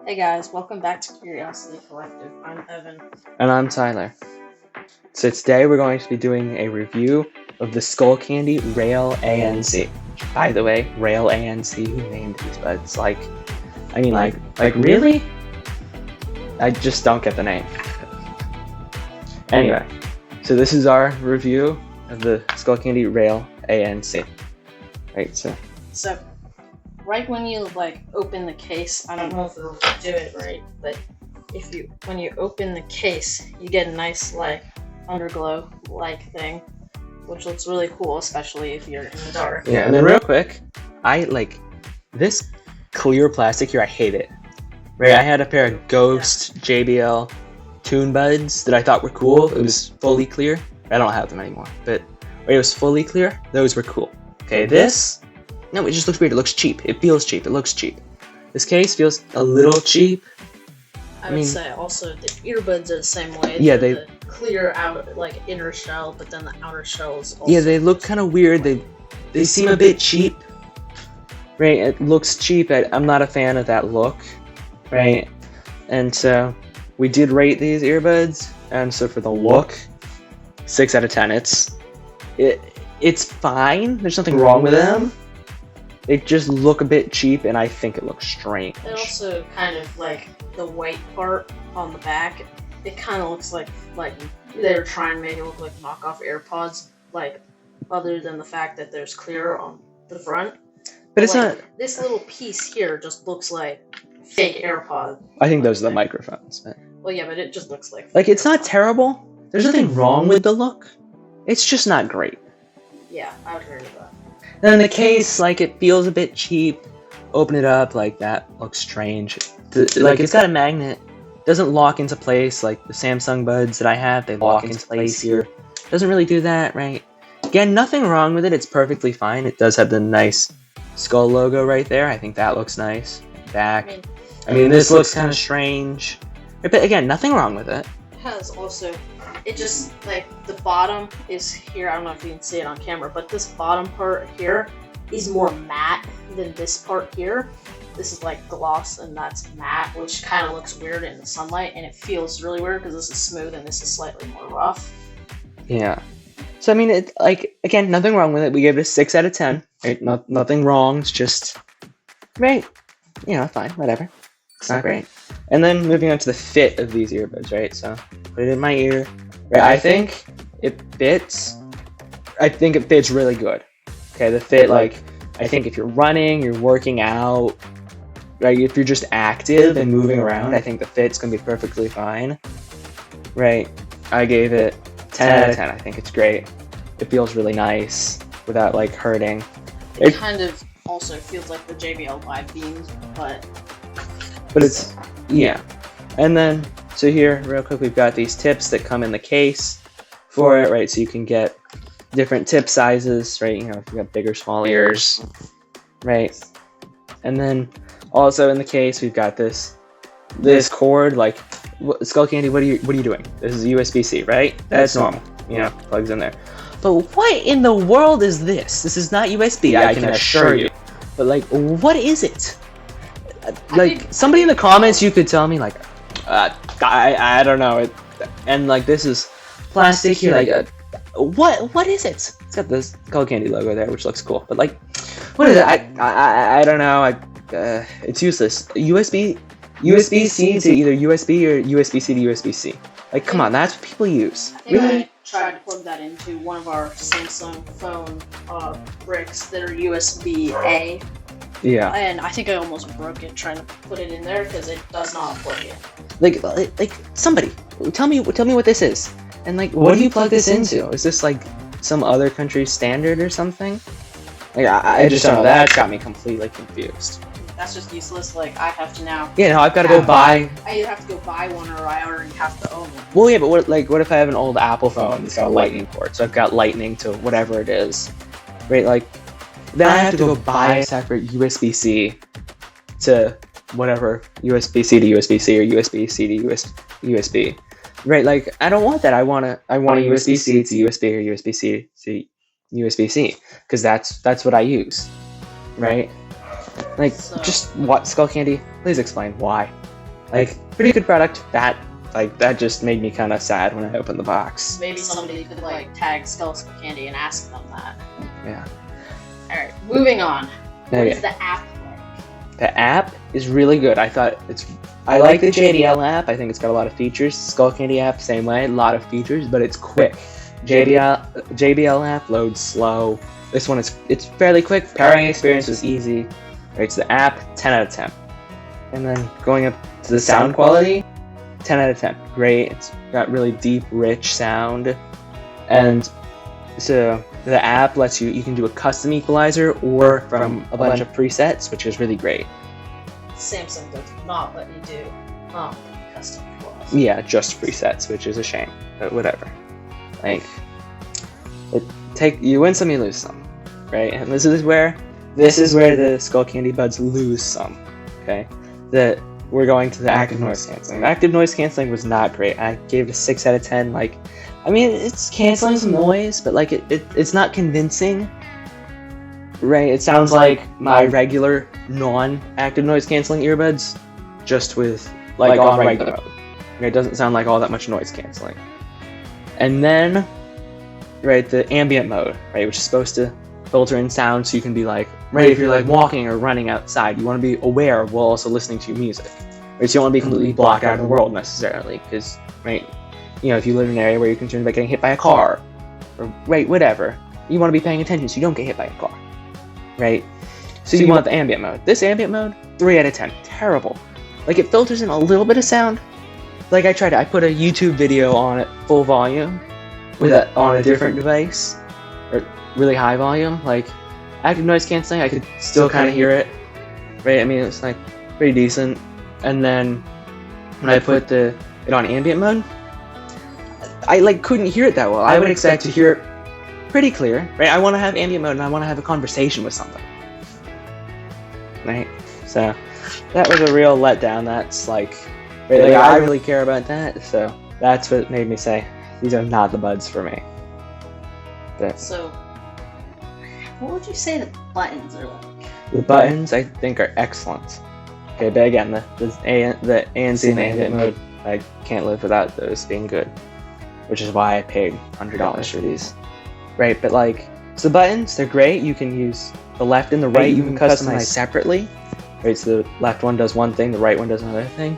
Hey guys, welcome back to Curiosity Collective. I'm Evan. And I'm Tyler. So today we're going to be doing a review of the Skullcandy Rail ANC. By the way, Rail ANC, who named these buds? Like really? I just don't get the name. Anyway, so this is our review of the Skullcandy Rail ANC. Right, so right when you open the case, I don't know if it'll do it right, but when you open the case, you get a nice underglow thing, which looks really cool, especially if you're in the dark. Yeah, and then real quick, I like this clear plastic here. I hate it. Right, I had a pair of Ghost JBL Tune Buds that I thought were cool. It was fully clear. I don't have them anymore, but it was fully clear. Those were cool. Okay, this. No, it just looks weird. It looks cheap. It feels cheap. It looks cheap. This case feels a little cheap. I would say also the earbuds are the same way. Yeah, the clear out inner shell, but then the outer shell is also. Yeah, they look kind of weird. They seem a bit cheap. Right, it looks cheap. I'm not a fan of that look. Right, and so we did rate these earbuds, and so for the look, 6 out of 10. It's fine. There's nothing wrong with them. They just look a bit cheap, and I think it looks strange. It also kind of the white part on the back. It kind of looks like they were trying to make it look like knockoff AirPods. Other than the fact that there's clear on the front. But it's not. This little piece here just looks like fake AirPod. I think those are the microphones. But... Well, yeah, but it just looks like. It's not terrible. There's nothing wrong with the look. It's just not great. Yeah, I would agree with that. And then the case, it feels a bit cheap. Open it up, that looks strange. It's got a magnet. Doesn't lock into place like the Samsung buds that I have. They lock into place here. Doesn't really do that, right? Again, nothing wrong with it. It's perfectly fine. It does have the nice skull logo right there. I think that looks nice. Back. I mean, this looks kind of strange. But again, nothing wrong with it. It has also... It just, the bottom is here. I don't know if you can see it on camera, but this bottom part here is more matte than this part here. This is gloss and that's matte, which kind of looks weird in the sunlight, and it feels really weird because this is smooth and this is slightly more rough. Yeah. So, I mean, again, nothing wrong with it. We gave it a 6 out of 10. Right? Nothing wrong. It's just, right? Fine, whatever. It's not great. And then moving on to the fit of these earbuds, right? So, put it in my ear. Right, I think it fits. I think it fits really good. Okay, the fit, I think if you're running, you're working out, right? If you're just active and moving around, I think the fit's gonna be perfectly fine. Right, I gave it 10 out of 10. I think it's great. It feels really nice without hurting. It kind of also feels like the JBL Vibe Beams, but it's yeah. And then. So here, real quick, we've got these tips that come in the case for it, right? So you can get different tip sizes, right? If you got bigger, small ears, right? And then also in the case, we've got this cord, Skullcandy. What are you doing? This is USB-C, right? That's normal. Plugs in there. But what in the world is this? This is not USB. I can assure you. But what is it? Somebody in the comments, you could tell me, I don't know. And this is plastic here. What is it? It's got this Skullcandy logo there, which looks cool. But what is it? I don't know. It's useless. USB-C to either USB or USB-C to USB-C. Come on, that's what people use. I think I tried to plug that into one of our Samsung phone bricks that are USB-A. Yeah. And I think I almost broke it trying to put it in there because it does not plug in. Somebody tell me what this is, and what do you plug this into? Is this some other country's standard or something? I just don't know. That's got me completely confused. That's just useless. I have to now. Yeah, no, I've got to go buy. I either have to go buy one or I already have to own one. Well, yeah, but what if I have an old Apple phone that's got a lightning port? So I've got lightning to whatever it is, right? Then I have to go buy a separate USB-C to whatever, USB-C to USB-C or USB-C to USB. Right, I don't want that. I want a USB-C to USB or USB-C to USB-C because that's what I use. Right? Just what, Skullcandy? Please explain why. Like, pretty good product. That just made me kind of sad when I opened the box. Maybe somebody could like tag Skullcandy and ask them that. Yeah. Alright, moving on. What Okay. is the app like? The app is really good. I like the JBL app. I think it's got a lot of features. Skullcandy app, same way, a lot of features, but it's quick. JBL app loads slow. This one it's fairly quick. Pairing experience was easy. Right, so the app, 10 out of 10. And then going up to the sound quality, 10 out of 10. Great. It's got really deep, rich sound. And so the app lets you can do a custom equalizer or from a bunch of presets, which is really great. Samsung does not let you do custom equalizer. Yeah, just presets, which is a shame, but whatever. Like, you win some, you lose some, right? And this is where the Skullcandy Buds lose some. Okay, we're going to the active noise canceling. Active noise canceling was not great. I gave it a 6 out of 10. Like, I mean, it's canceling some noise, but like it's not convincing. Right, it sounds like my regular non-active noise canceling earbuds, just with like on regular mode. It doesn't sound like all that much noise canceling. And then, right, the ambient mode, right, which is supposed to filter in sound so you can be like, right, if you're like walking or running outside, you want to be aware while also listening to your music. Right, so you don't want to be completely blocked out of the world necessarily, because, right, you know, if you live in an area where you're concerned about getting hit by a car, or, right, whatever, you want to be paying attention so you don't get hit by a car. Right? So you want the ambient mode. This ambient mode, 3 out of 10. Terrible. Like, it filters in a little bit of sound. Like, I put a YouTube video on at full volume on a different device, or really high volume. Like, active noise canceling, I could still kind of hear it. Right? I mean, it's like pretty decent. And then when I put it on ambient mode, I like couldn't hear it that well. I would expect to hear it pretty clear, right? I want to have ambient mode and I want to have a conversation with something, right? So that was a real letdown. That's like, right, like I really care about that, so that's what made me say these are not the buds for me. But so, what would you say the buttons are like? the buttons, I think, are excellent. Okay, but again, the ANC and the ambient mode, I can't live without those being good, which is why I paid $100 for these. Right, but like, so the buttons, they're great. You can use the left and the right, you can customize separately. Right, so the left one does one thing, the right one does another thing.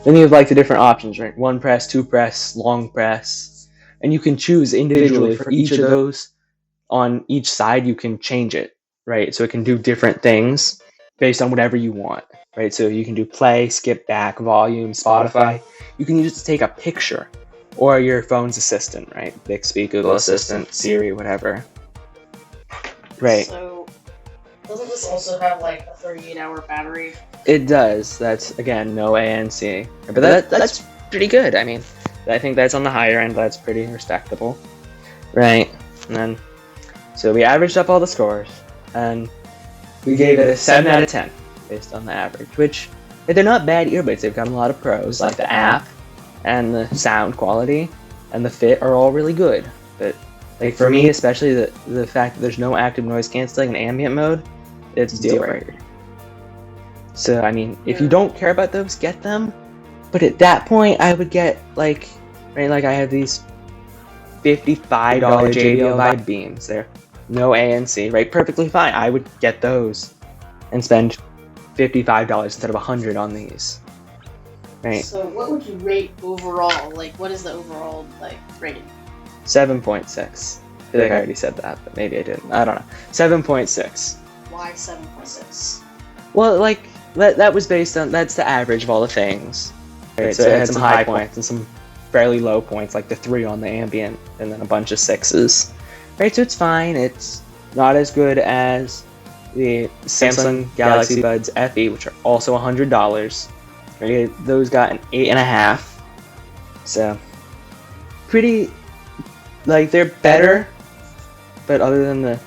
Then you have like the different options, right? 1 press, 2 press, long press. And you can choose individually for each of those. On each side, you can change it, right? So it can do different things based on whatever you want, right? So you can do play, skip back, volume, Spotify. You can use it to take a picture. Or your phone's assistant, right? Bixby, Google Assistant, Siri, whatever. Right. So, doesn't this also have like a 38-hour battery? It does. That's, again, no ANC. But that's pretty good. I mean, I think that's on the higher end. That's pretty respectable. Right. And then, so we averaged up all the scores. And we gave it a 7 out of 10 based on the average. Which, they're not bad earbuds. They've got a lot of pros, like the app. And the sound quality and the fit are all really good, but like for me, especially the fact that there's no active noise canceling in ambient mode, it's a deal breaker. So I mean, if you don't care about those, get them. But at that point, I would get like, right, like I have these $55 JBL Vibe Beams. They're no ANC, right? Perfectly fine. I would get those and spend $55 instead of $100 on these. Right. So what would you rate overall? Like, what is the overall like rating? 7.6. I feel like I already said that, but maybe I didn't. I don't know. 7.6. Why 7.6? Well, like that was based on that's the average of all the things. Right. So it had some high points and some fairly low points, like the 3 on the ambient, and then a bunch of 6s. Right. So it's fine. It's not as good as the Samsung Galaxy Buds FE, which are also $100. Right, those got an 8.5. So pretty, like they're better, but other than the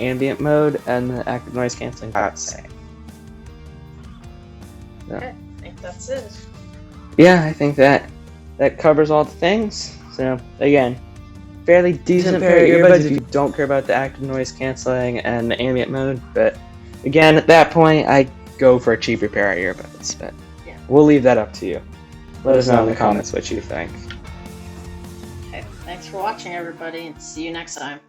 ambient mode and the active noise canceling, I'd say. So, Okay, I think that's it. yeah, I think that covers all the things. So again, fairly decent pair of earbuds if you don't care about the active noise canceling and the ambient mode. But again, at that point, I go for a cheaper pair of earbuds. But Yeah. we'll leave that up to you. Let us know in the comments what you think. Okay, thanks for watching, everybody, and see you next time.